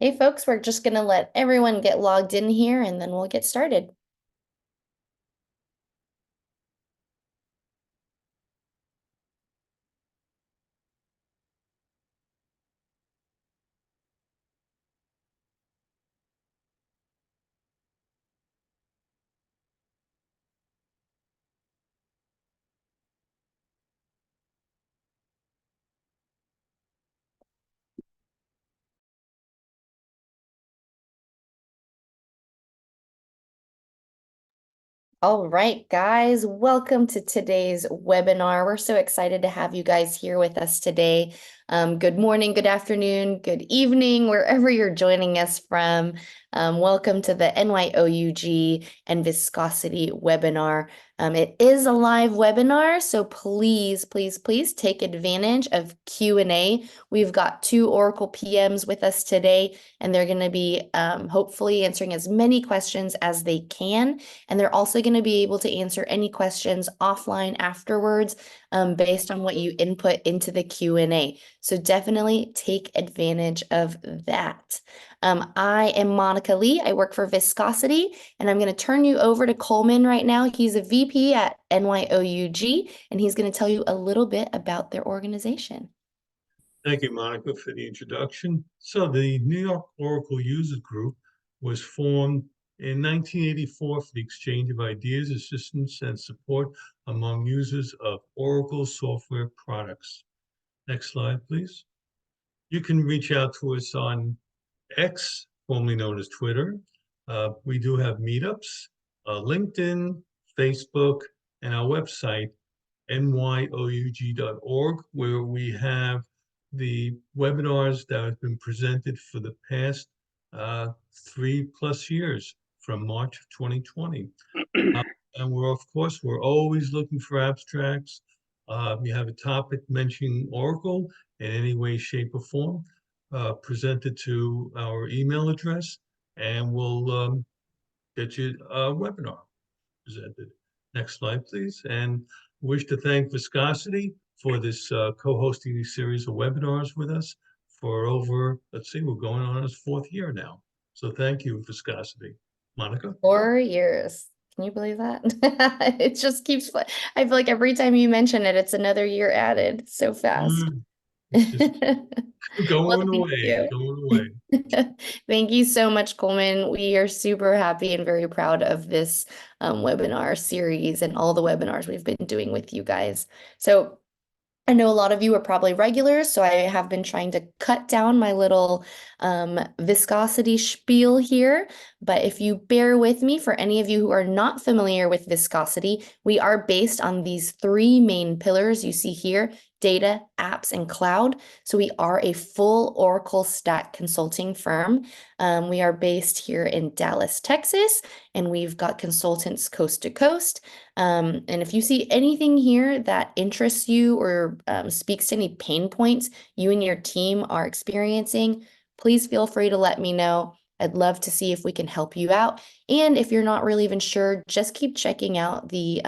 Hey folks, we're just going to let everyone get logged in here and then we'll get started. All right, guys, welcome to today's webinar. We're so excited to have you guys here with us today. Good morning, good afternoon, good evening, wherever you're joining us from. Welcome to the NYOUG and Viscosity webinar. It is a live webinar, so please, please, please take advantage of Q&A. We've got two Oracle PMs with us today, and they're going to be hopefully answering as many questions as they can. And they're also going to be able to answer any questions offline afterwards based on what you input into the Q&A. So definitely take advantage of that. I am Monica Lee. I work for Viscosity, and I'm going to turn you over to Coleman right now. He's a VP at NYOUG, and he's going to tell you a little bit about their organization. Thank you, Monica, for the introduction. So the New York Oracle User Group was formed in 1984 for the exchange of ideas, assistance, and support among users of Oracle software products. Next slide, please. You can reach out to us on X, formerly known as Twitter. We do have meetups, LinkedIn, Facebook, and our website, nyoug.org, where we have the webinars that have been presented for the past 3+ years from March of 2020. And we're always looking for abstracts. You have a topic mentioning Oracle in any way, shape, or form, present it to our email address, and we'll get you a webinar presented. Next slide, please. And wish to thank Viscosity for this co-hosting these series of webinars with us for over, let's see, we're going on its 4th year now. So thank you, Viscosity. Monica? 4 years. Can you believe that? It just keeps, I feel like every time you mention it, it's another year added so fast. It's just Well, going thank away, you. going away. Thank you so much, Coleman. We are super happy and very proud of this webinar series and all the webinars we've been doing with you guys. So I know a lot of you are probably regulars, so I have been trying to cut down my little viscosity spiel here. But if you bear with me, for any of you who are not familiar with viscosity, we are based on these three main pillars you see here: data, apps, and cloud. So we are a full Oracle stack consulting firm. We are based here in Dallas, Texas, and we've got consultants coast to coast. And if you see anything here that interests you or speaks to any pain points you and your team are experiencing, please feel free to let me know. I'd love to see if we can help you out. And if you're not really even sure, just keep checking out the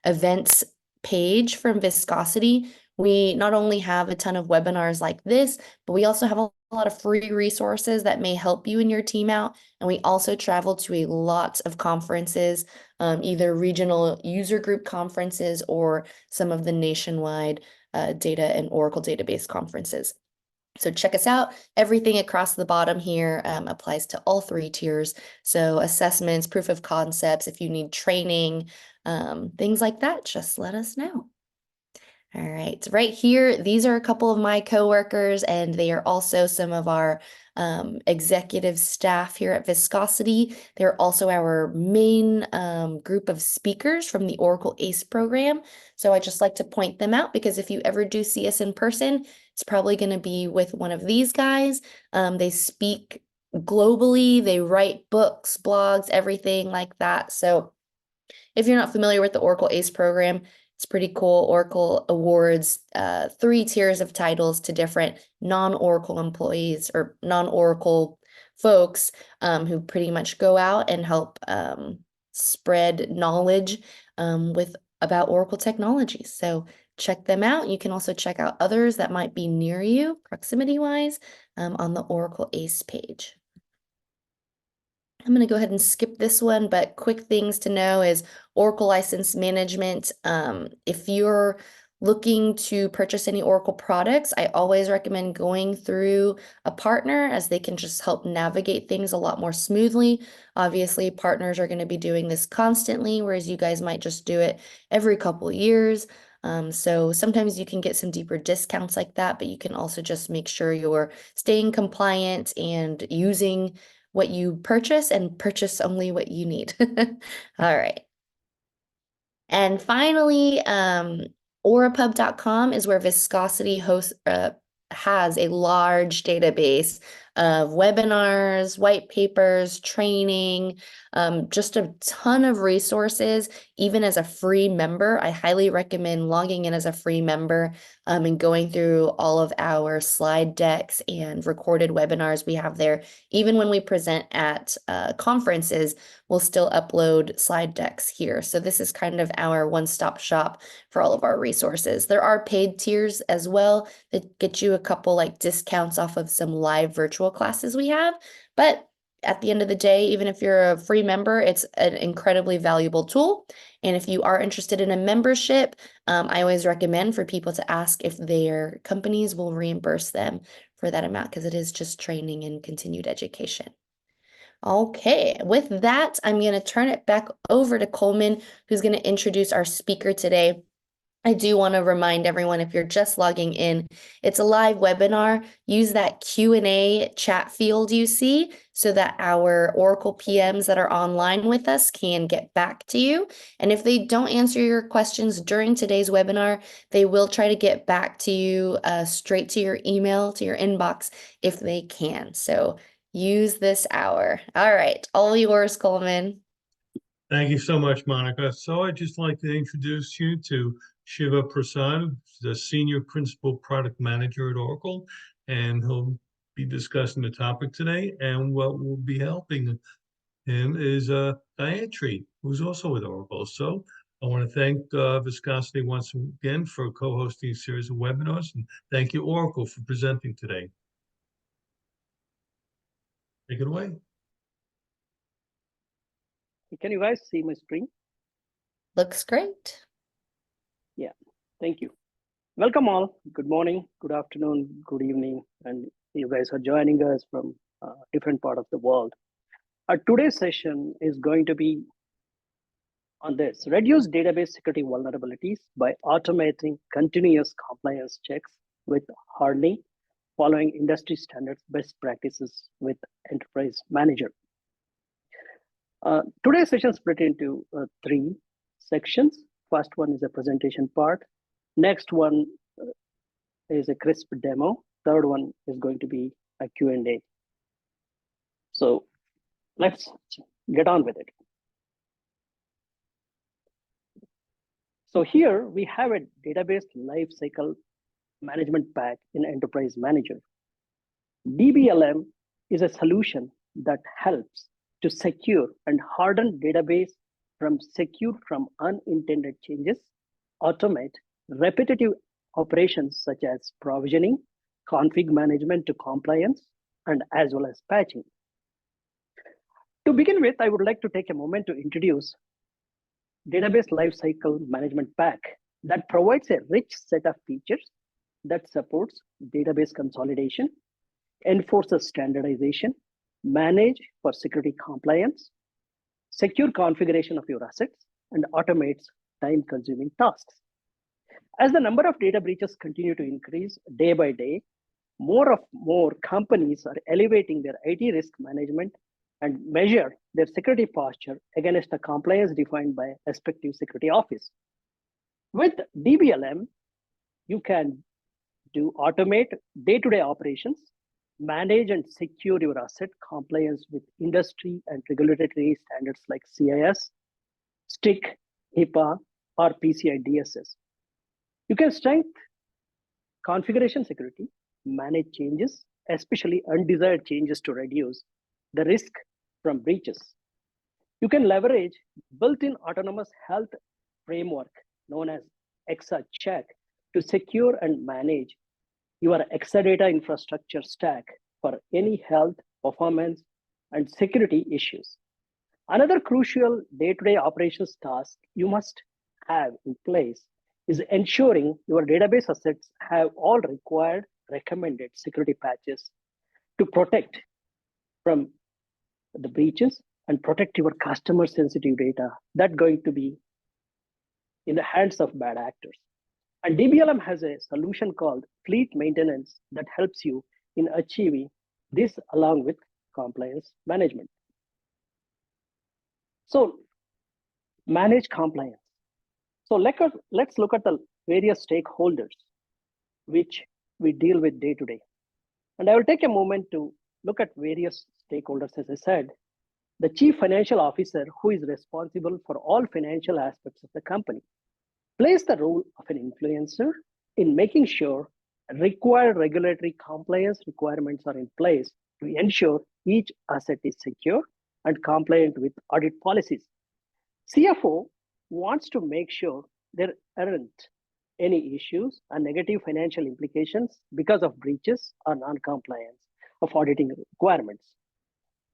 events page from Viscosity. We not only have a ton of webinars like this, but we also have a lot of free resources that may help you and your team out. And we also travel to a lot of conferences, either regional user group conferences or some of the nationwide data and Oracle database conferences. So check us out. Everything across the bottom here applies to all three tiers. So assessments, proof of concepts, if you need training, things like that, just let us know. All right, right here, these are a couple of my coworkers, and they are also some of our executive staff here at Viscosity. They're also our main group of speakers from the Oracle ACE program. So I just like to point them out because if you ever do see us in person, it's probably going to be with one of these guys. They speak globally, they write books, blogs, everything like that. So if you're not familiar with the Oracle ACE program, it's pretty cool. Oracle awards 3 tiers of titles to different non-Oracle employees or non-Oracle folks who pretty much go out and help spread knowledge with about Oracle technologies. So check them out. You can also check out others that might be near you, proximity-wise, on the Oracle ACE page. I'm going to go ahead and skip this one, but quick things to know is Oracle License Management. If you're looking to purchase any Oracle products, I always recommend going through a partner as they can just help navigate things a lot more smoothly. Obviously, partners are going to be doing this constantly, whereas you guys might just do it every couple of years. So sometimes you can get some deeper discounts like that, but you can also just make sure you're staying compliant and using what you purchase and purchase only what you need. All right. And finally, aurapub.com is where Viscosity has a large database of webinars, white papers, training, just a ton of resources, even as a free member. I highly recommend logging in as a free member and going through all of our slide decks and recorded webinars we have there. Even when we present at conferences, we'll still upload slide decks here. So this is kind of our one-stop shop for all of our resources. There are paid tiers as well that get you a couple like discounts off of some live virtual classes we have. But at the end of the day, even if you're a free member, it's an incredibly valuable tool. And if you are interested in a membership, I always recommend for people to ask if their companies will reimburse them for that amount because it is just training and continued education. Okay, with that, I'm going to turn it back over to Coleman, who's going to introduce our speaker today. I do want to remind everyone, if you're just logging in, it's a live webinar. Use that Q&A chat field you see so that our Oracle PMs that are online with us can get back to you. And if they don't answer your questions during today's webinar, they will try to get back to you straight to your email, to your inbox, if they can. So use this hour. All right, all yours, Coleman. Thank you so much, Monica. So I'd just like to introduce you to Shiva Prasad, the Senior Principal Product Manager at Oracle, and he'll be discussing the topic today. And what will be helping him is Gayatri, who's also with Oracle. So I want to thank Viscosity once again for co-hosting a series of webinars, and thank you, Oracle, for presenting today. Take it away. Can you guys see my screen? Looks great. Yeah, thank you. Welcome all. Good morning, good afternoon, good evening, and you guys are joining us from different part of the world. Today's session is going to be on this: reduce database security vulnerabilities by automating continuous compliance checks with Hardening, following industry standards best practices with Enterprise Manager. Today's session is split into 3 sections. First one is a presentation part. Next one is a crisp demo. Third one is going to be a Q&A. So let's get on with it. So here we have a database lifecycle management pack in Enterprise Manager. DBLM is a solution that helps to secure and harden database from unintended changes, automate repetitive operations such as provisioning, config management to compliance, and as well as patching. To begin with, I would like to take a moment to introduce Database Lifecycle Management Pack that provides a rich set of features that supports database consolidation, enforces standardization, manage for security compliance, secure configuration of your assets, and automates time-consuming tasks. As the number of data breaches continue to increase day by day, more companies are elevating their IT risk management and measure their security posture against the compliance defined by respective security office. With DBLM, you can automate day-to-day operations, manage and secure your asset compliance with industry and regulatory standards like CIS, STIC, HIPAA, or PCI DSS. You can strengthen configuration security, manage changes, especially undesired changes, to reduce the risk from breaches. You can leverage built-in autonomous health framework known as EXA check to secure and manage your Exadata infrastructure stack for any health, performance, and security issues. Another crucial day-to-day operations task you must have in place is ensuring your database assets have all required recommended security patches to protect from the breaches and protect your customer sensitive data that's going to be in the hands of bad actors. And DBLM has a solution called fleet maintenance that helps you in achieving this along with compliance management. So manage compliance. So let's look at the various stakeholders which we deal with day to day. And I will take a moment to look at various stakeholders. As I said, the chief financial officer, who is responsible for all financial aspects of the company, plays the role of an influencer in making sure required regulatory compliance requirements are in place to ensure each asset is secure and compliant with audit policies. CFO wants to make sure there aren't any issues and negative financial implications because of breaches or non-compliance of auditing requirements.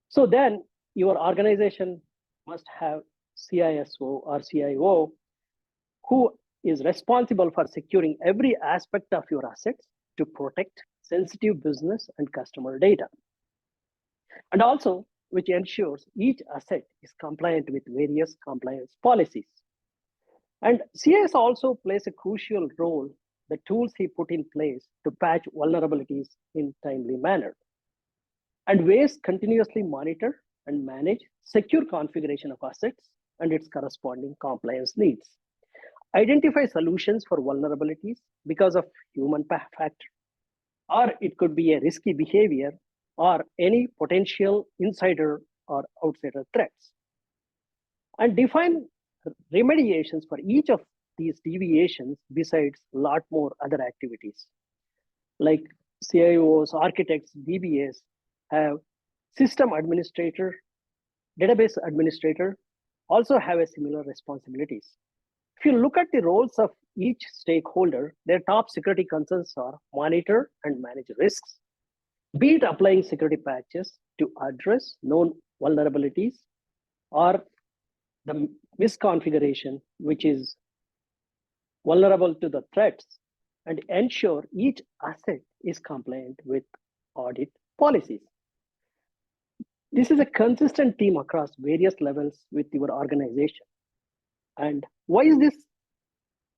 So then your organization must have CISO or CIO who is responsible for securing every aspect of your assets to protect sensitive business and customer data. And also, which ensures each asset is compliant with various compliance policies. And CIS also plays a crucial role, the tools he put in place to patch vulnerabilities in timely manner. And ways continuously monitor and manage secure configuration of assets and its corresponding compliance needs. Identify solutions for vulnerabilities because of human factor, or it could be a risky behavior or any potential insider or outsider threats. And define remediations for each of these deviations besides a lot more other activities. Like CIOs, architects, DBAs have system administrator, database administrator also have a similar responsibilities. If you look at the roles of each stakeholder, their top security concerns are monitor and manage risks, be it applying security patches to address known vulnerabilities or the misconfiguration, which is vulnerable to the threats, and ensure each asset is compliant with audit policies. This is a consistent theme across various levels with your organization. And why is this?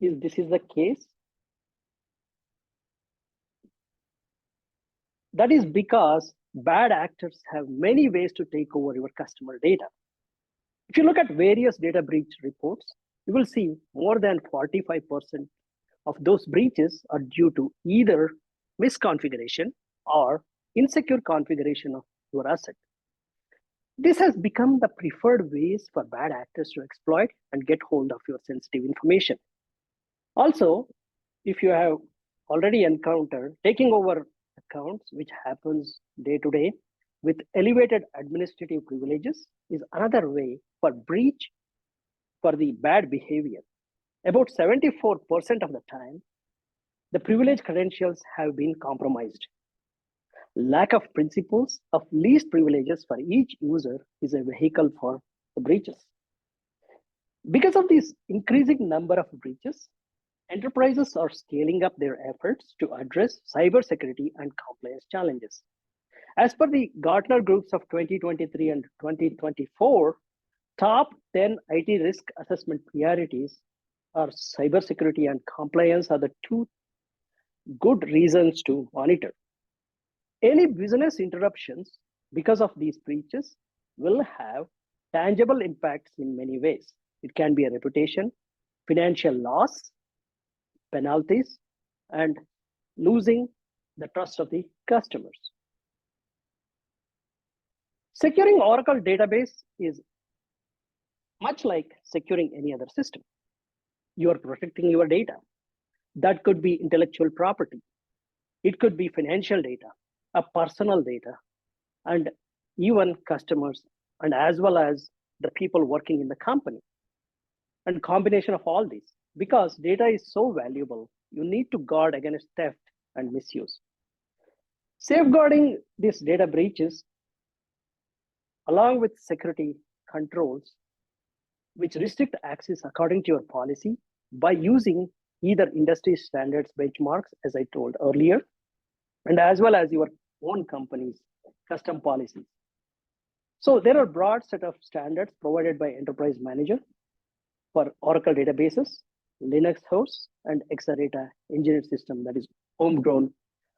This is the case? That is because bad actors have many ways to take over your customer data. If you look at various data breach reports, you will see more than 45% of those breaches are due to either misconfiguration or insecure configuration of your asset. This has become the preferred ways for bad actors to exploit and get hold of your sensitive information. Also, if you have already encountered taking over accounts, which happens day to day with elevated administrative privileges, is another way for breach for the bad behavior. About 74% of the time, the privilege credentials have been compromised. Lack of principles of least privileges for each user is a vehicle for the breaches. Because of this increasing number of breaches, enterprises are scaling up their efforts to address cybersecurity and compliance challenges. As per the Gartner groups of 2023 and 2024, top 10 IT risk assessment priorities are cybersecurity and compliance are the two good reasons to monitor. Any business interruptions because of these breaches will have tangible impacts in many ways. It can be a reputation, financial loss, penalties, and losing the trust of the customers. Securing Oracle database is much like securing any other system. You are protecting your data. That could be intellectual property. It could be financial data, a personal data, and even customers, and as well as the people working in the company. And combination of all these, because data is so valuable, you need to guard against theft and misuse. Safeguarding these data breaches, along with security controls, which restrict access according to your policy by using either industry standards benchmarks, as I told earlier, and as well as your own company's custom policies. So there are broad set of standards provided by Enterprise Manager for Oracle databases, Linux hosts, and Exadata engineered system, that is homegrown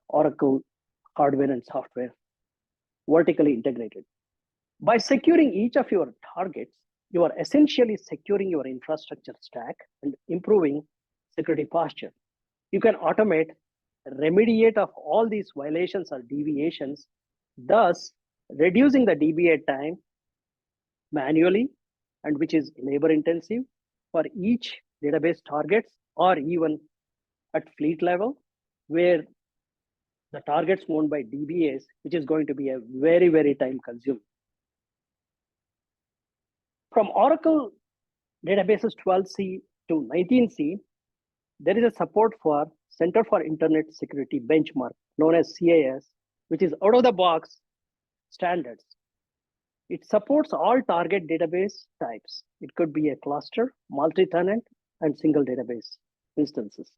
Oracle hardware and software, vertically integrated. By securing each of your targets, you are essentially securing your infrastructure stack and improving security posture. You can automate, remediate of all these violations or deviations, thus reducing the DBA time manually, and which is labor intensive for each database targets, or even at fleet level, where the targets owned by DBAs, which is going to be a very, very time consuming. From Oracle databases 12C to 19C, there is a support for Center for Internet Security Benchmark, known as CIS, which is out of the box standards. It supports all target database types. It could be a cluster, multi-tenant, and single database instances.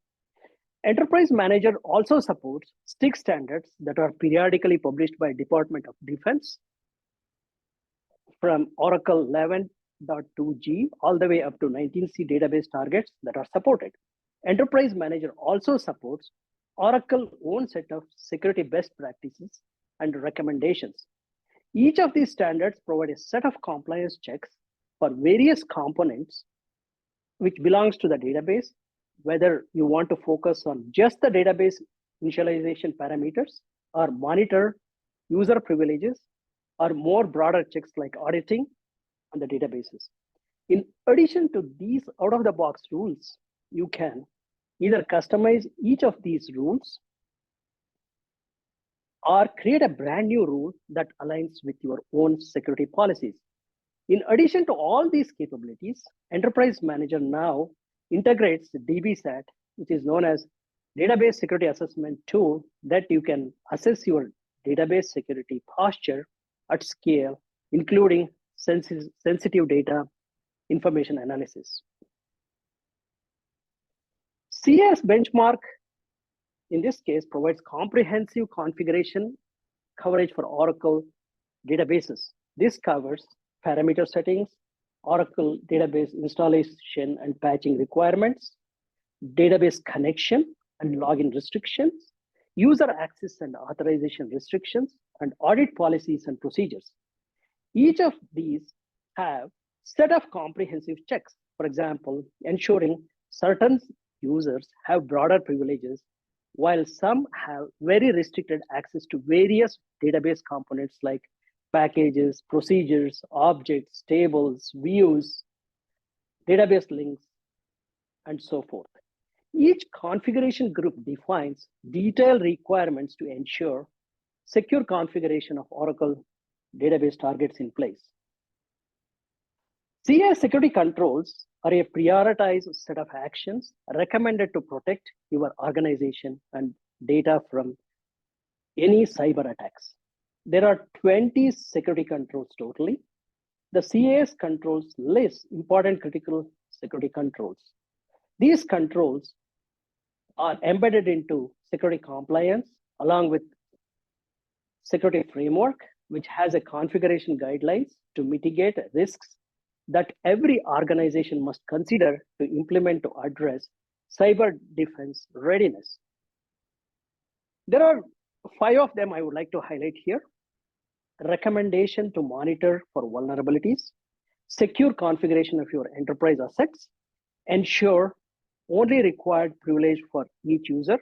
Enterprise Manager also supports STIG standards that are periodically published by Department of Defense, from Oracle 11.2G all the way up to 19C database targets that are supported. Enterprise Manager also supports Oracle's own set of security best practices and recommendations. Each of these standards provide a set of compliance checks for various components which belongs to the database, whether you want to focus on just the database initialization parameters or monitor user privileges, or more broader checks like auditing on the databases. In addition to these out-of-the-box rules, you can either customize each of these rules or create a brand new rule that aligns with your own security policies. In addition to all these capabilities, Enterprise Manager now integrates the DBSAT, which is known as Database Security Assessment Tool, that you can assess your database security posture at scale, including sensitive data information analysis. CS benchmark, in this case, provides comprehensive configuration coverage for Oracle databases. This covers parameter settings, Oracle database installation and patching requirements, database connection and login restrictions, user access and authorization restrictions, and audit policies and procedures. Each of these have set of comprehensive checks. For example, ensuring certain users have broader privileges, while some have very restricted access to various database components like packages, procedures, objects, tables, views, database links, and so forth. Each configuration group defines detailed requirements to ensure secure configuration of Oracle database targets in place. CIS security controls are a prioritized set of actions recommended to protect your organization and data from any cyber attacks. There are 20 security controls totally. The CIS controls list important critical security controls. These controls are embedded into security compliance along with security framework, which has a configuration guidelines to mitigate risks that every organization must consider to implement to address cyber defense readiness. There are 5 of them I would like to highlight here. Recommendation to monitor for vulnerabilities, secure configuration of your enterprise assets, ensure only required privilege for each user.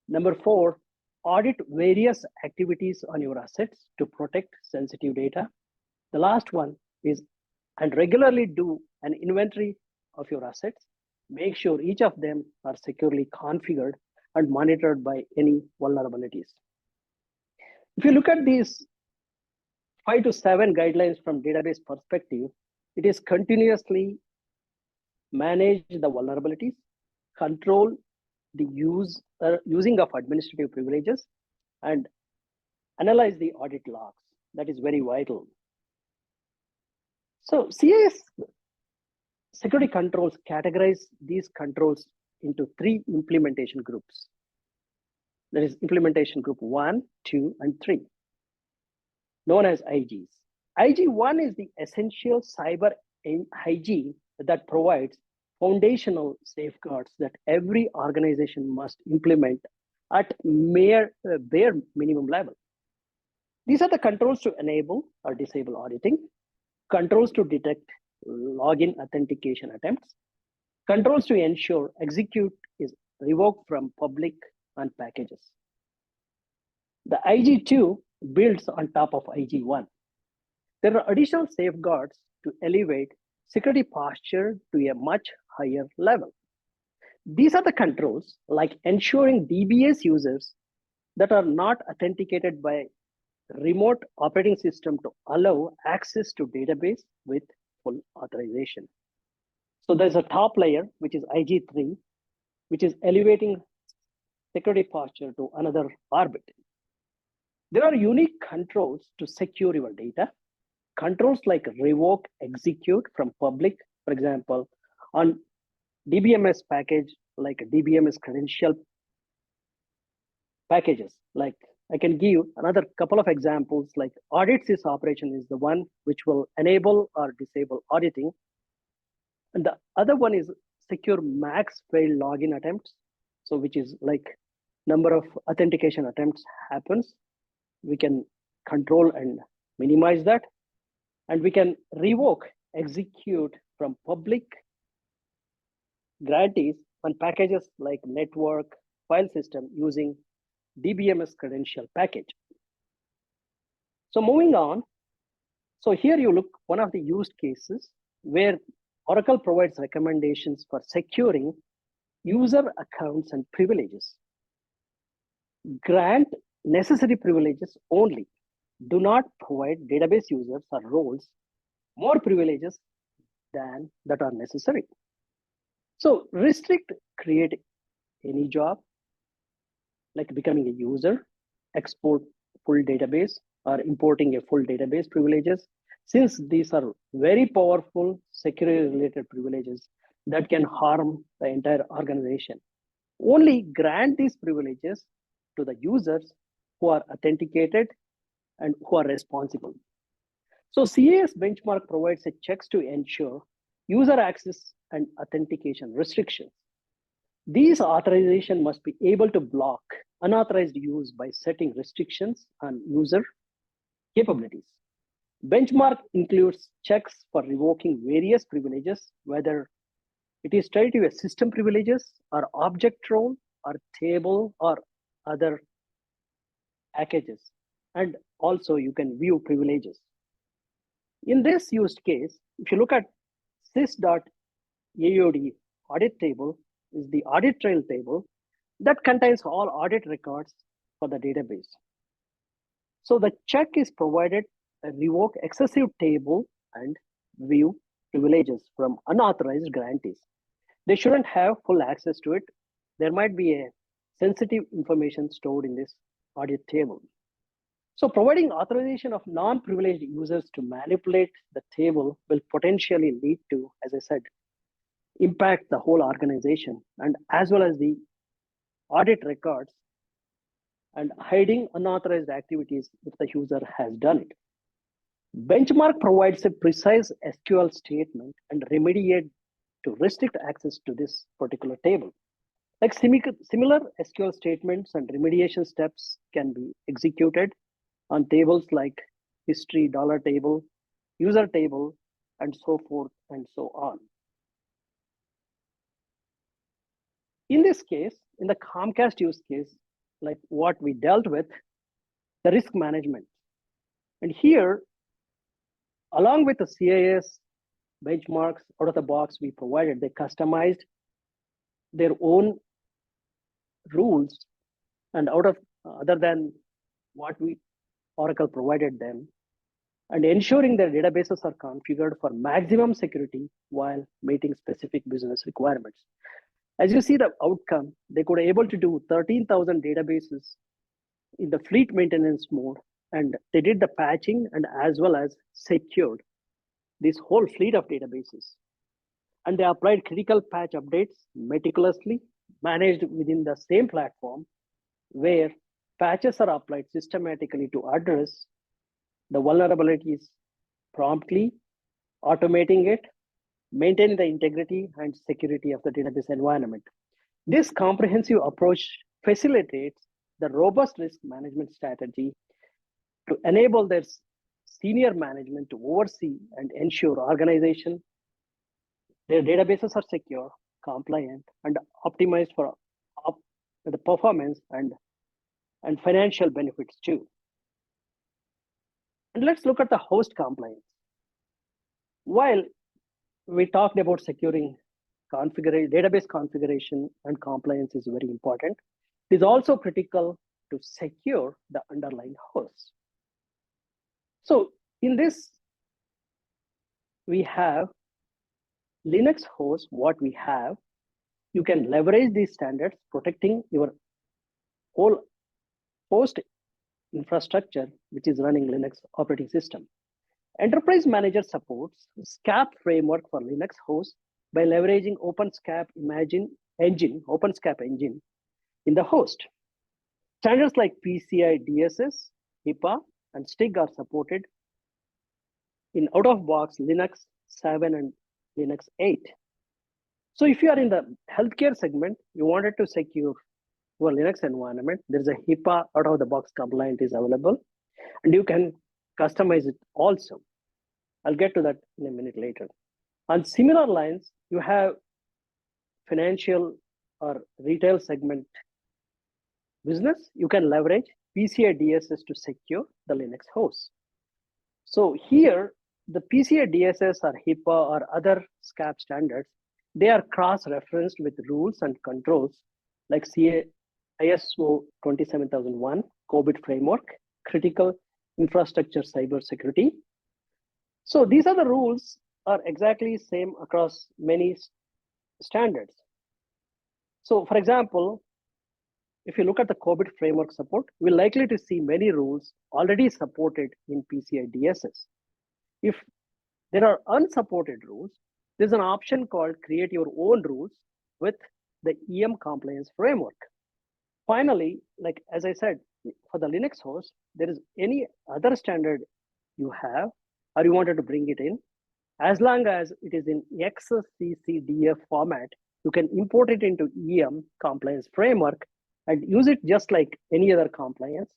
Number 4, audit various activities on your assets to protect sensitive data. The last one is, and regularly do an inventory of your assets. Make sure each of them are securely configured and monitored by any vulnerabilities. If you look at these 5 to 7 guidelines from database perspective, it is continuously manage the vulnerabilities, control the using of administrative privileges and analyze the audit logs. That is very vital. So CIS security controls categorize these controls into 3 implementation groups. There is implementation group 1, 2, and 3, known as IGs. IG1 is the essential cyber hygiene that provides foundational safeguards that every organization must implement at bare minimum level. These are the controls to enable or disable auditing, controls to detect login authentication attempts, controls to ensure execute is revoked from public and packages. The IG2 builds on top of IG1. There are additional safeguards to elevate security posture to a much higher level. These are the controls like ensuring DBS users that are not authenticated by remote operating system to allow access to database with full authorization. So there's a top layer, which is IG3, which is elevating security posture to another orbit. There are unique controls to secure your data. Controls like revoke, execute from public, for example, on DBMS package, like DBMS credential packages. Like I can give another couple of examples, like audit sys operation is the one which will enable or disable auditing. And the other one is secure max failed login attempts. So which is like number of authentication attempts happens. We can control and minimize that. And we can revoke, execute from public grantees on packages like network, file system using DBMS credential package. So moving on. So here you look one of the use cases where Oracle provides recommendations for securing user accounts and privileges. Grant necessary privileges only. Do not provide database users or roles more privileges than that are necessary. So restrict create any job, like becoming a user, export full database, or importing a full database privileges, since these are very powerful security related privileges that can harm the entire organization. Only grant these privileges to the users who are authenticated and who are responsible. So CAS benchmark provides a checks to ensure user access and authentication restrictions. These authorization must be able to block unauthorized use by setting restrictions on user capabilities. Benchmark includes checks for revoking various privileges, whether it is tied to a system privileges or object role or table or other packages. And also you can view privileges. In this use case, if you look at sys.aud audit table is the audit trail table that contains all audit records for the database. So the check is provided a revoke excessive table and view privileges from unauthorized grantees. They shouldn't have full access to it. There might be a sensitive information stored in this audit table. So providing authorization of non-privileged users to manipulate the table will potentially lead to, as I said, impact the whole organization and as well as the audit records and hiding unauthorized activities if the user has done it. Benchmark provides a precise SQL statement and remediate to restrict access to this particular table. Like similar SQL statements and remediation steps can be executed on tables like history, dollar table, user table, and so forth and so on. In this case, in the Comcast use case, like what we dealt with, the risk management. And here, along with the CIS benchmarks out of the box we provided, they customized their own rules and out of other than what we Oracle provided them, and ensuring their databases are configured for maximum security while meeting specific business requirements. As you see the outcome, they could able to do 13,000 databases in the fleet maintenance mode, and they did the patching and as well as secured this whole fleet of databases. And they applied critical patch updates meticulously, managed within the same platform, where patches are applied systematically to address the vulnerabilities promptly, automating it, maintaining the integrity and security of the database environment. This comprehensive approach facilitates the robust risk management strategy to enable their senior management to oversee and ensure organization, their databases are secure, compliant, and optimized for the performance and financial benefits too. And let's look at the host compliance. While we talked about securing database configuration and compliance is very important, it is also critical to secure the underlying host. So in this, we have Linux host. What we have, you can leverage these standards, protecting your whole host infrastructure, which is running Linux operating system. Enterprise Manager supports SCAP framework for Linux hosts by leveraging OpenSCAP engine in the host. Standards like PCI DSS, HIPAA, and STIG are supported in out-of-box Linux 7 and Linux 8. So if you are in the healthcare segment, you wanted to secure your Linux environment, there's a HIPAA out-of-the-box compliant is available, and you can customize it also. I'll get to that in a minute later. On similar lines, you have financial or retail segment business. You can leverage PCI DSS to secure the Linux host. So here, the PCI DSS or HIPAA or other SCAP standards, they are cross-referenced with rules and controls like ISO 27001, COVID framework, critical infrastructure cybersecurity. So these are the rules are exactly same across many standards. So for example, if you look at the COVID framework support, we're likely to see many rules already supported in PCI DSS. If there are unsupported rules, there's an option called create your own rules with the EM compliance framework. Finally, like as I said, for the Linux host, there is any other standard you have or you wanted to bring it in, as long as it is in XCCDF format, you can import it into EM compliance framework and use it just like any other compliance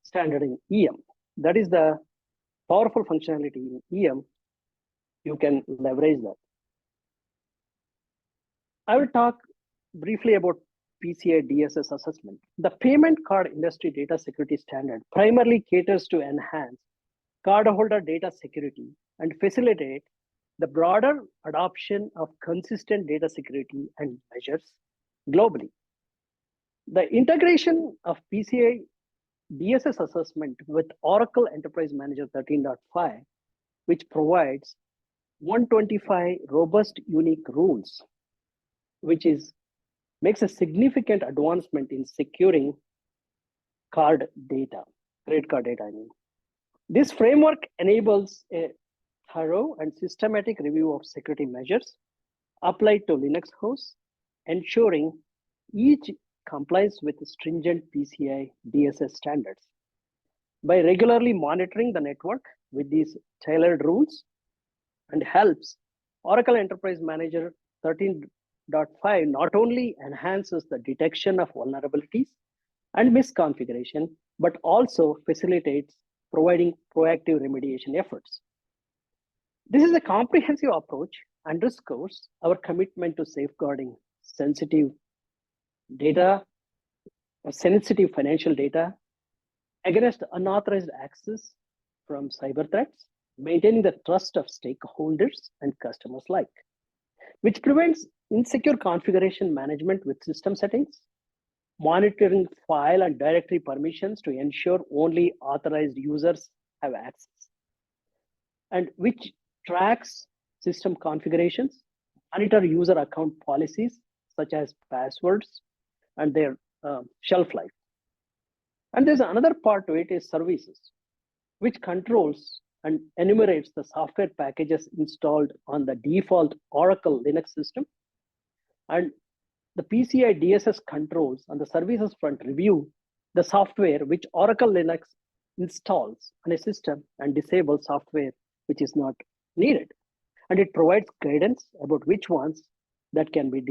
standard in EM. That is the powerful functionality in EM. You can leverage that. I will talk briefly about PCI DSS assessment. The payment card industry data security standard primarily caters to enhance cardholder data security and facilitate the broader adoption of consistent data security and measures globally. The integration of PCI DSS assessment with Oracle Enterprise Manager 13.5, which provides 125 robust unique rules, which makes a significant advancement in securing credit card data, I mean. This framework enables a thorough and systematic review of security measures applied to Linux hosts, ensuring each complies with stringent PCI DSS standards. By regularly monitoring the network with these tailored rules, and helps, Oracle Enterprise Manager 13.5 not only enhances the detection of vulnerabilities and misconfiguration, but also facilitates providing proactive remediation efforts. This is a comprehensive approach, underscores our commitment to safeguarding sensitive data, sensitive financial data against unauthorized access from cyber threats, maintaining the trust of stakeholders and customers alike, which prevents insecure configuration management with system settings, monitoring file and directory permissions to ensure only authorized users have access, and which tracks system configurations, monitor user account policies, such as passwords and their shelf life. And there's another part to it is services, which controls and enumerates the software packages installed on the default Oracle Linux system. And the PCI DSS controls on the services front review the software which Oracle Linux installs on a system and disables software which is not needed. And it provides guidance about which ones that can be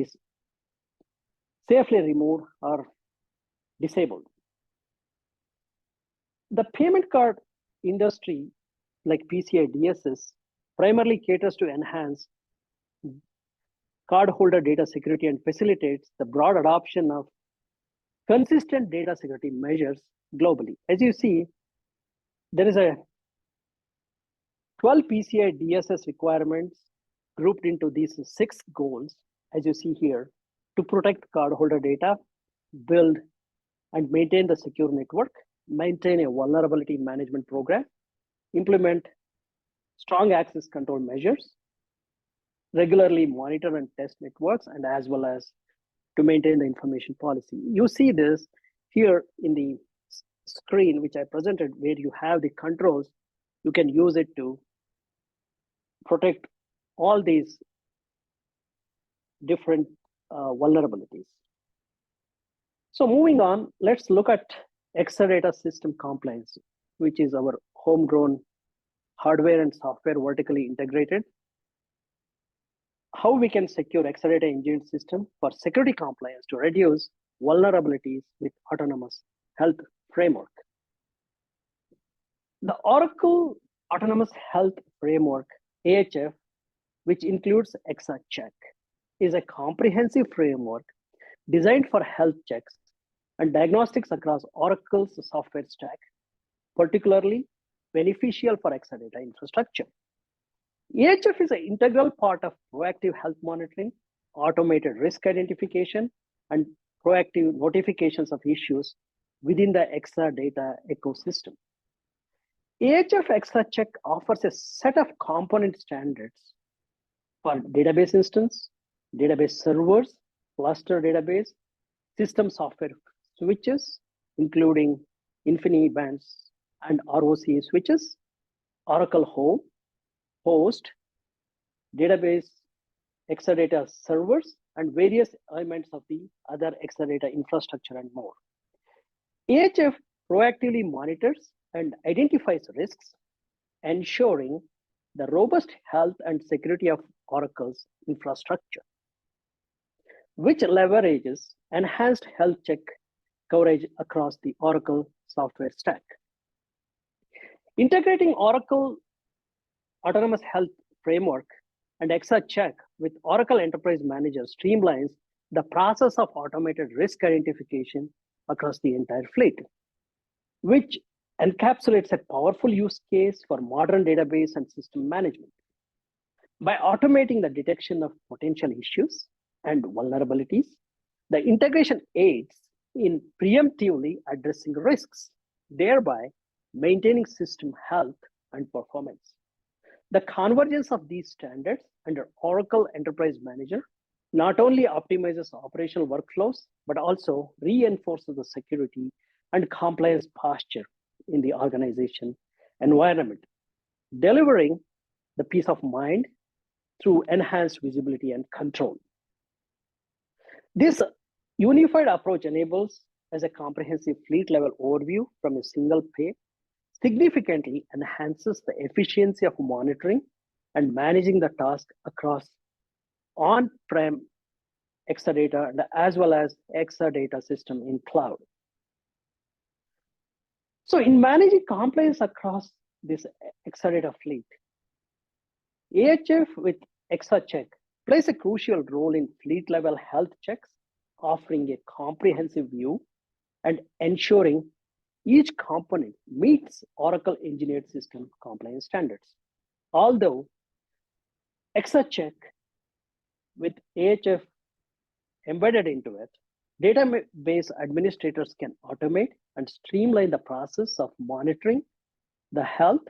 safely removed or disabled. The payment card industry, like PCI DSS, primarily caters to enhance cardholder data security and facilitates the broad adoption of consistent data security measures globally. As you see, there is a 12 PCI DSS requirements grouped into these 6 goals, as you see here, to protect cardholder data, build and maintain the secure network, maintain a vulnerability management program, implement strong access control measures, regularly monitor and test networks, and as well as to maintain the information policy. You see this here in the screen, which I presented, where you have the controls. You can use it to protect all these different vulnerabilities. So moving on, let's look at Exadata system compliance, which is our homegrown hardware and software vertically integrated. How we can secure Exadata engineered system for security compliance to reduce vulnerabilities with autonomous health framework. The Oracle Autonomous Health Framework, AHF, which includes ExaCheck, is a comprehensive framework designed for health checks and diagnostics across Oracle's software stack, particularly beneficial for Exadata infrastructure. AHF is an integral part of proactive health monitoring, automated risk identification, and proactive notifications of issues within the Exadata ecosystem. AHF ExaCheck offers a set of component standards for database instance, database servers, cluster database, system software switches, including InfiniBand and ROC switches, Oracle Home, host, database, Exadata servers, and various elements of the other Exadata infrastructure and more. AHF proactively monitors and identifies risks, ensuring the robust health and security of Oracle's infrastructure, which leverages enhanced health check coverage across the Oracle software stack. Integrating Oracle Autonomous Health Framework and ExaCheck with Oracle Enterprise Manager streamlines the process of automated risk identification across the entire fleet, which encapsulates a powerful use case for modern database and system management. By automating the detection of potential issues and vulnerabilities, the integration aids in preemptively addressing risks, thereby maintaining system health and performance. The convergence of these standards under Oracle Enterprise Manager not only optimizes operational workflows, but also reinforces the security and compliance posture in the organization environment, delivering the peace of mind through enhanced visibility and control. This unified approach enables as a comprehensive fleet level overview from a single pane, significantly enhances the efficiency of monitoring and managing the task across on-prem Exadata and as well as Exadata system in cloud. So in managing compliance across this Exadata fleet, AHF with ExaCheck plays a crucial role in fleet level health checks, offering a comprehensive view and ensuring each component meets Oracle engineered system compliance standards. Although ExaCheck with AHF embedded into it, database administrators can automate and streamline the process of monitoring the health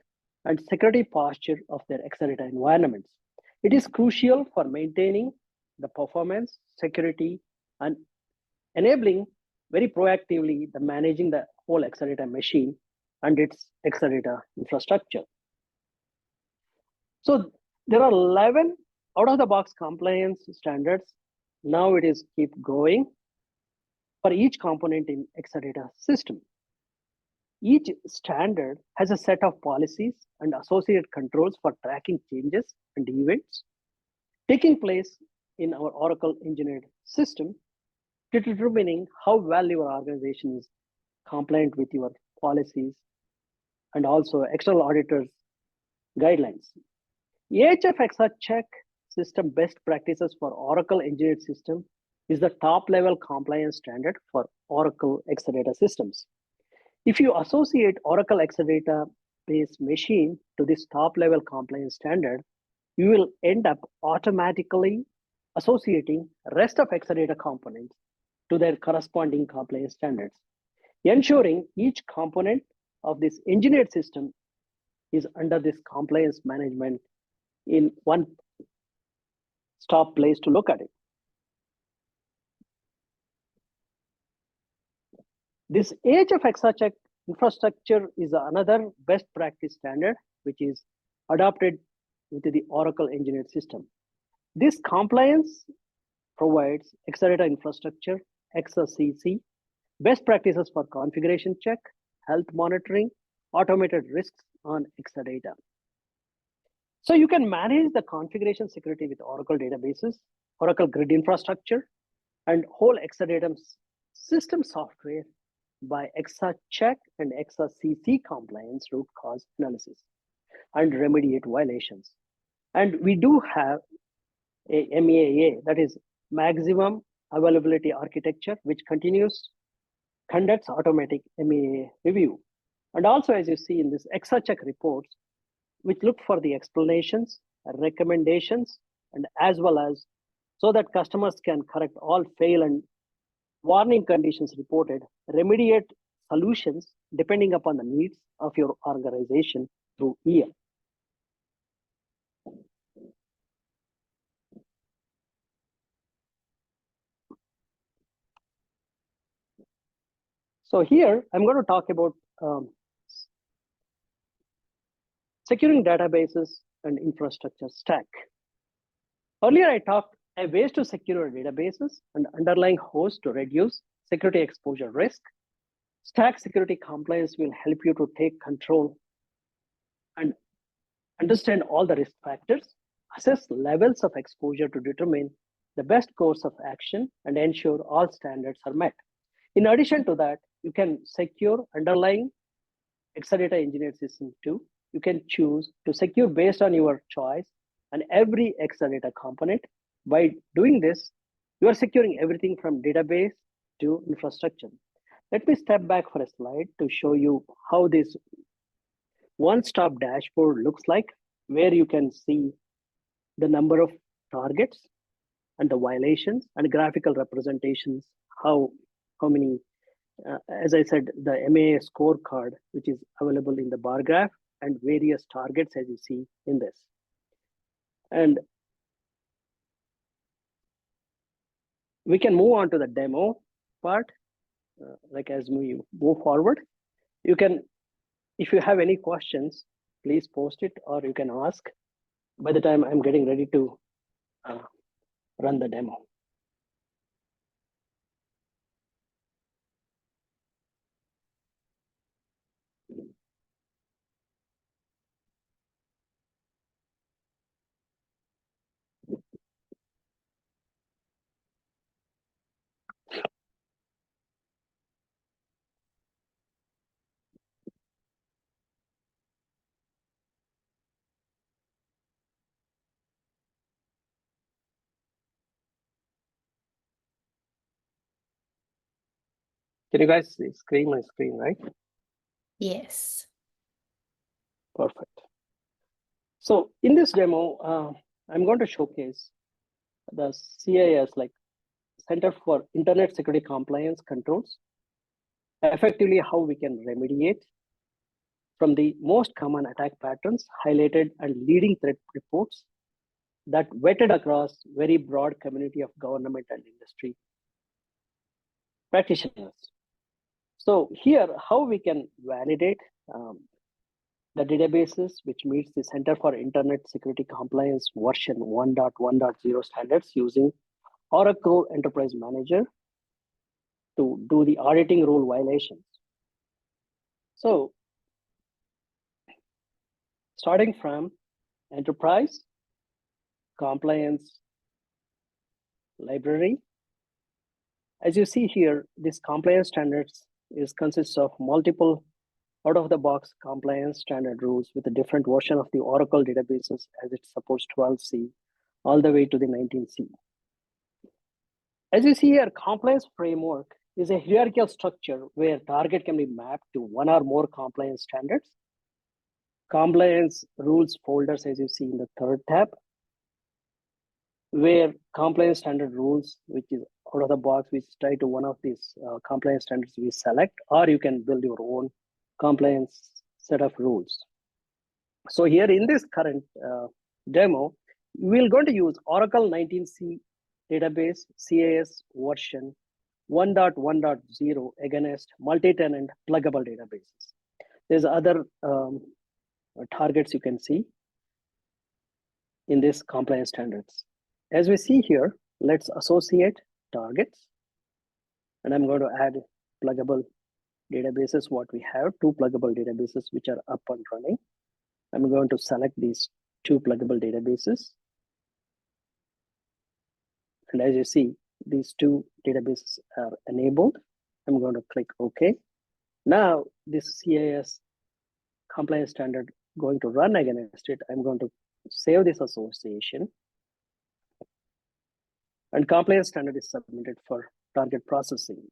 and security posture of their Exadata environments. It is crucial for maintaining the performance, security, and enabling very proactively the managing the whole Exadata machine and its Exadata infrastructure. So there are 11 out-of-the-box compliance standards. Now it is keep growing for each component in Exadata system. Each standard has a set of policies and associated controls for tracking changes and events taking place in our Oracle engineered system, determining how well your organization is compliant with your policies and also external auditors guidelines. AHF check system best practices for Oracle engineered system is the top level compliance standard for Oracle Exadata systems. If you associate Oracle Exadata based machine to this top level compliance standard, you will end up automatically associating rest of Exadata components to their corresponding compliance standards, ensuring each component of this engineered system is under this compliance management in one stop place to look at it. This AHF check infrastructure is another best practice standard, which is adopted into the Oracle engineered system. This compliance provides Exadata infrastructure, XSCC, best practices for configuration check, health monitoring, automated risks on Exadata. So you can manage the configuration security with Oracle databases, Oracle grid infrastructure, and whole Exadata system software by ExaCheck and ExaCC compliance root cause analysis and remediate violations. And we do have a MAA, that is maximum availability architecture, which conducts automatic MAA review. And also, as you see in this ExaCheck reports, which look for the explanations, recommendations, and as well as so that customers can correct all fail and warning conditions reported, remediate solutions depending upon the needs of your organization through year. So here, I'm going to talk about securing databases and infrastructure stack. Earlier, I talked ways to secure databases and underlying hosts to reduce security exposure risk. Stack security compliance will help you to take control and understand all the risk factors, assess levels of exposure to determine the best course of action, and ensure all standards are met. In addition to that, you can secure underlying Exadata engineered system too. You can choose to secure based on your choice and every Exadata component. By doing this, you are securing everything from database to infrastructure. Let me step back for a slide to show you how this one-stop dashboard looks like, where you can see the number of targets and the violations and graphical representations, how many, as I said, the MAA scorecard, which is available in the bar graph, and various targets as you see in this. And we can move on to the demo part, like as we move forward. You can, if you have any questions, please post it or you can ask by the time I'm getting ready to run the demo. Can you guys see my screen, right? Yes. Perfect. So in this demo, I'm going to showcase the CIS, like Center for Internet Security Compliance Controls, effectively how we can remediate from the most common attack patterns highlighted and leading threat reports that vetted across very broad community of government and industry practitioners. So here, how we can validate the databases which meets the Center for Internet Security Compliance version 1.1.0 standards using Oracle Enterprise Manager to do the auditing rule violations. So starting from Enterprise Compliance Library, as you see here, this compliance standards consists of multiple out-of-the-box compliance standard rules with a different version of the Oracle databases as it supports 12c all the way to the 19c. As you see here, compliance framework is a hierarchical structure where target can be mapped to one or more compliance standards. Compliance rules folders, as you see in the third tab, where compliance standard rules, which is out of the box, which tie to one of these compliance standards we select, or you can build your own compliance set of rules. So here in this current demo, we're going to use Oracle 19c database CAS version 1.1.0 against multi-tenant pluggable databases. There's other targets you can see in this compliance standards. As we see here, let's associate targets. And I'm going to add pluggable databases, what we have, 2 pluggable databases which are up and running. I'm going to select these 2 pluggable databases. And as you see, these 2 databases are enabled. I'm going to click OK. Now this CAS compliance standard going to run against it. I'm going to save this association. And compliance standard is submitted for target processing.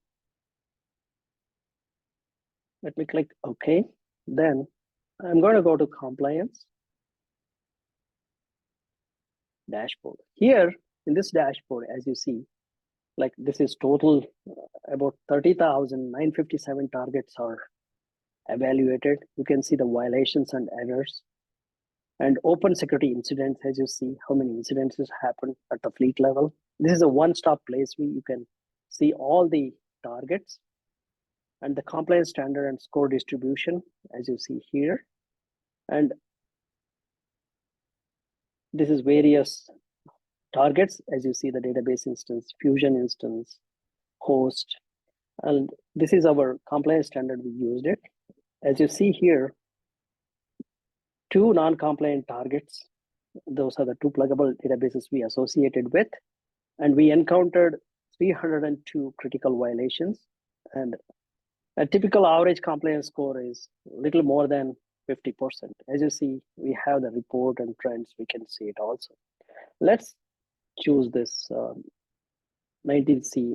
Let me click OK. Then I'm going to go to compliance dashboard. Here in this dashboard, as you see, like this is total about 30,957 targets are evaluated. You can see the violations and errors and open security incidents. As you see how many incidences happen at the fleet level. This is a one-stop place where you can see all the targets and the compliance standard and score distribution, as you see here. And this is various targets, as you see the database instance, fusion instance, host. And this is our compliance standard, we used it. As you see here, 2 non-compliant targets. Those are the 2 pluggable databases we associated with. And we encountered 302 critical violations. And a typical average compliance score is a little more than 50%. As you see, we have the report and trends, we can see it also. Let's choose this 19C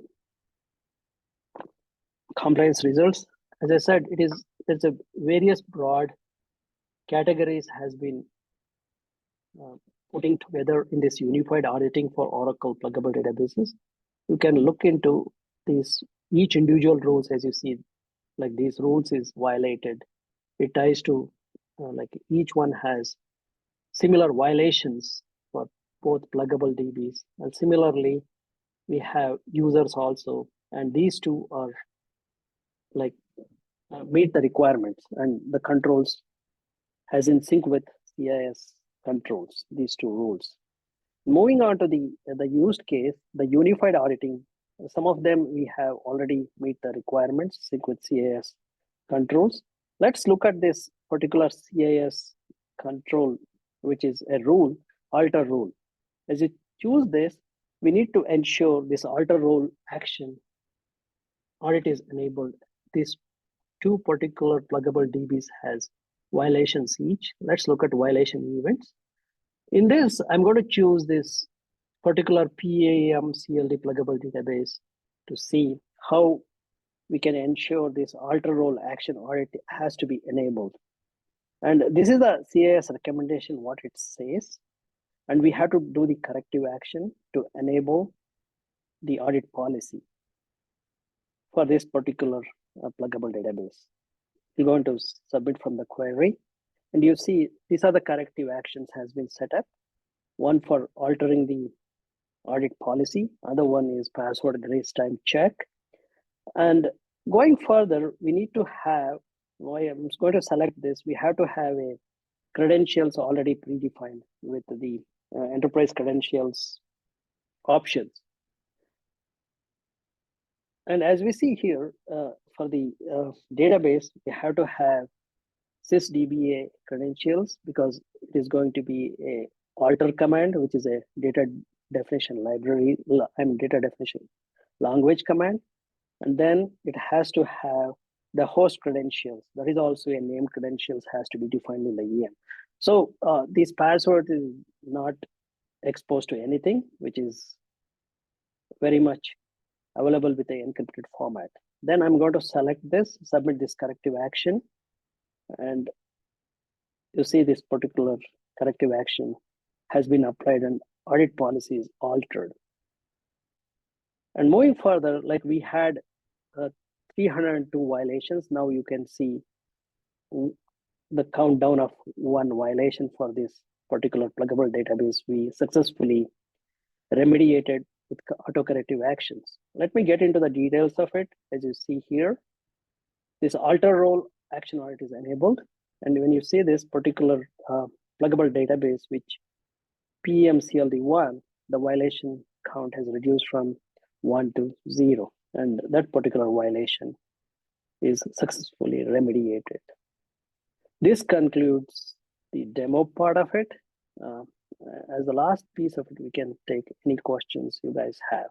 compliance results. As I said, there's a various broad categories has been putting together in this unified auditing for Oracle pluggable databases. You can look into these, each individual rules, as you see, like these rules is violated. It ties to like each one has similar violations for both pluggable DBs. And similarly, we have users also, and these 2 are like meet the requirements and the controls has in sync with CIS controls, these 2 rules. Moving on to the used case, the unified auditing, some of them we have already meet the requirements sync with CIS controls. Let's look at this particular CIS control, which is a rule, alter rule. As you choose this, we need to ensure this alter rule action audit is enabled. These 2 particular pluggable DBs has violations each. Let's look at violation events. In this, I'm going to choose this particular PAM CLD pluggable database to see how we can ensure this alter role action audit has to be enabled. And this is the CIS recommendation, what it says. And we have to do the corrective action to enable the audit policy for this particular pluggable database. You're going to submit from the query. And you see, these are the corrective actions has been set up. One for altering the audit policy. Other one is password grace time check. And going further, we need to have, I'm going to select this, we have to have a credentials already predefined with the enterprise credentials options. And as we see here, for the database, we have to have sysdba credentials because it is going to be a alter command, which is a data definition library, data definition language command. And then it has to have the host credentials. That is also a name credentials has to be defined in the EM. So this password is not exposed to anything, which is very much available with the encrypted format. Then I'm going to select this, submit this corrective action, and you see this particular corrective action has been applied and audit policy is altered. And moving further, like we had 302 violations, now you can see the countdown of one violation for this particular pluggable database. We successfully remediated with autocorrective actions. Let me get into the details of it. As you see here, this alter role action audit is enabled. And when you see this particular pluggable database, which PMCLD1, the violation count has reduced from 1 to 0. And that particular violation is successfully remediated. This concludes the demo part of it. As the last piece of it, we can take any questions you guys have.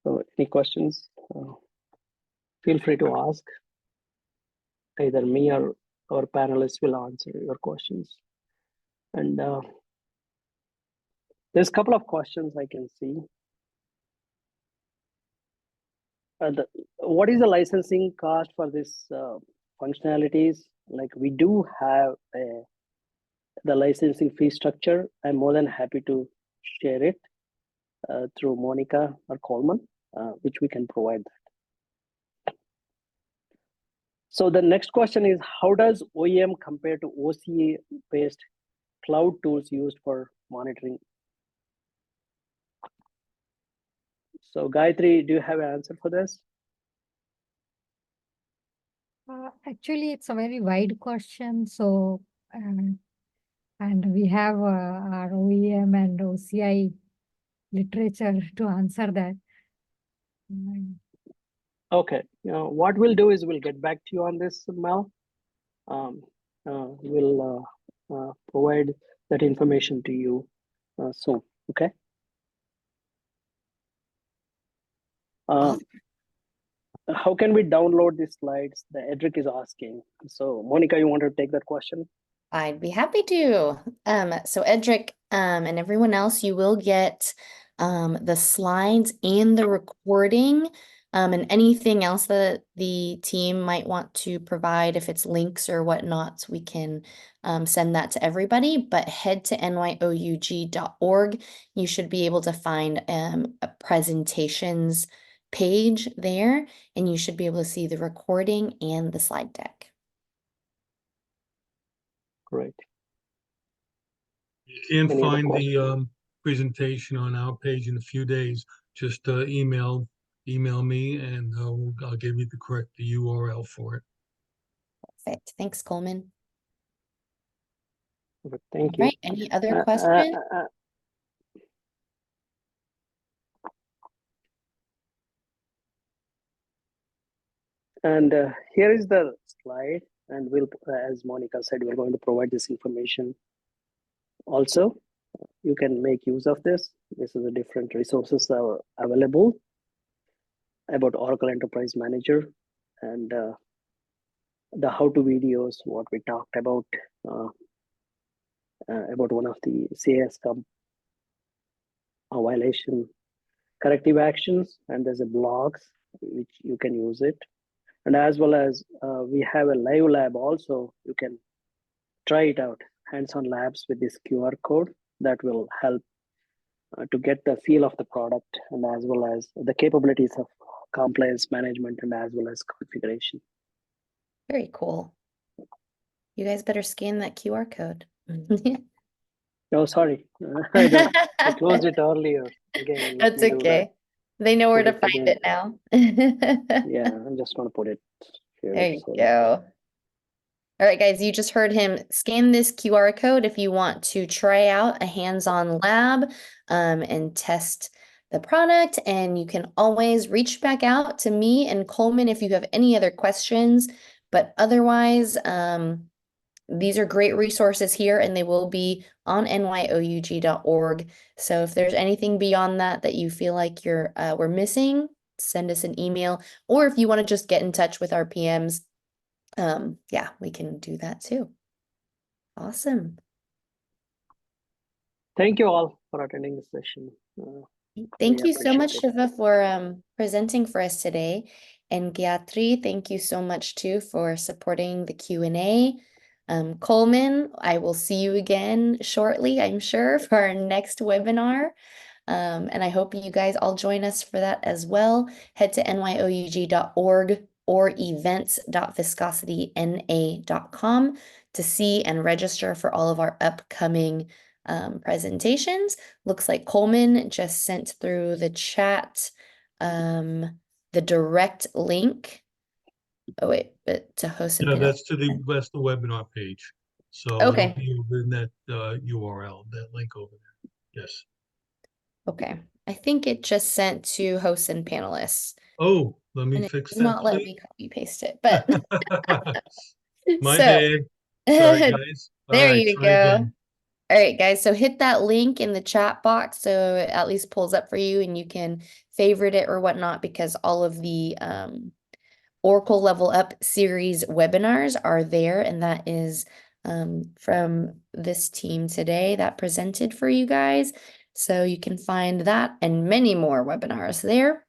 So any questions, feel free to ask. Either me or our panelists will answer your questions. And there's a couple of questions I can see. What is the licensing cost for this functionalities? Like we do have the licensing fee structure. I'm more than happy to share it through Monica or Coleman, which we can provide that. So the next question is, how does OEM compare to OCA-based cloud tools used for monitoring? So Gayatri, do you have an answer for this? Actually, it's a very wide question. So, and we have our OEM and OCI literature to answer that. Okay, what we'll do is we'll get back to you on this, Mel. We'll provide that information to you soon, okay? How can we download these slides? The Edric is asking. So Monica, you want to take that question? I'd be happy to. So Edric, and everyone else, you will get the slides and the recording, and anything else that the team might want to provide, if it's links or whatnot, we can send that to everybody. But head to NYOUG.org. You should be able to find a presentations page there, and you should be able to see the recording and the slide deck. Great. You can Any other find the questions? presentation on our page in a few days. Just email me and I'll give you the correct URL for it. Perfect. Thanks, Coleman. Okay, thank All you. right, any other questions? And here is the slide, and we'll, as Monica said, we're going to provide this information. Also, you can make use of this. This is the different resources that are available about Oracle Enterprise Manager and the how-to videos, what we talked about, about one of the CAS violation corrective actions, and there's a blogs which you can use it. And as well as we have a live lab also. You can try it out, hands-on labs with this QR code that will help to get the feel of the product, and as well as the capabilities of compliance management, and as well as configuration. Very cool. You guys better scan that QR code. Oh, sorry, I closed it earlier. Again, let That's me do that. okay. They know where Put to it find again. it now. Yeah, I'm just going to put it here. There you So go. All right, guys, you just heard him. Scan this QR code if you want to try out a hands-on lab and test the product. And you can always reach back out to me and Coleman if you have any other questions. But otherwise, these are great resources here, and they will be on NYOUG.org. So if there's anything beyond that that you feel like we're missing, send us an email. Or if you want to just get in touch with our PMs, yeah, we can do that too. Awesome. thank you all for attending this session. Thank We you so much, appreciate it. Shiva, for presenting for us today. And Gayatri, thank you so much too for supporting the Q&A. Coleman, I will see you again shortly, I'm sure, for our next webinar. And I hope you guys all join us for that as well. Head to nyoug.org or events.viscosityna.com to see and register for all of our upcoming presentations. Looks like Coleman just sent through the chat the direct link. Oh wait, but to host and No, panel. that's the webinar page. So Okay. it'll be within that URL, that link over there. Yes. Okay. I think it just sent to hosts and panelists. Oh, let me And it fix does that, not let please. me copy paste it, but My so bad. Sorry, guys. All there right, you try go. again. All right, guys. So hit that link in the chat box so it at least pulls up for you and you can favorite it or whatnot, because all of the Oracle Level Up series webinars are there, and that is from this team today that presented for you guys. So you can find that and many more webinars there.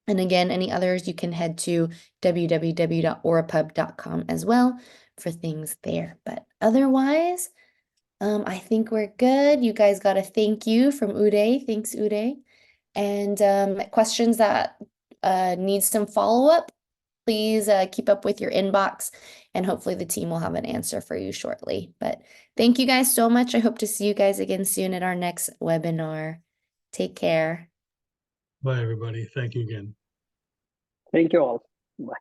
And again, any others, you can head to www.orapub.com as well for things there. But otherwise, I think we're good. You guys got a thank you from Uday. Thanks, Uday. And questions that need some follow-up, please keep up with your inbox, and hopefully the team will have an answer for you shortly. But thank you guys so much. I hope to see you guys again soon at our next webinar. Take care. Bye, everybody. Thank you again. Thank you all. Bye.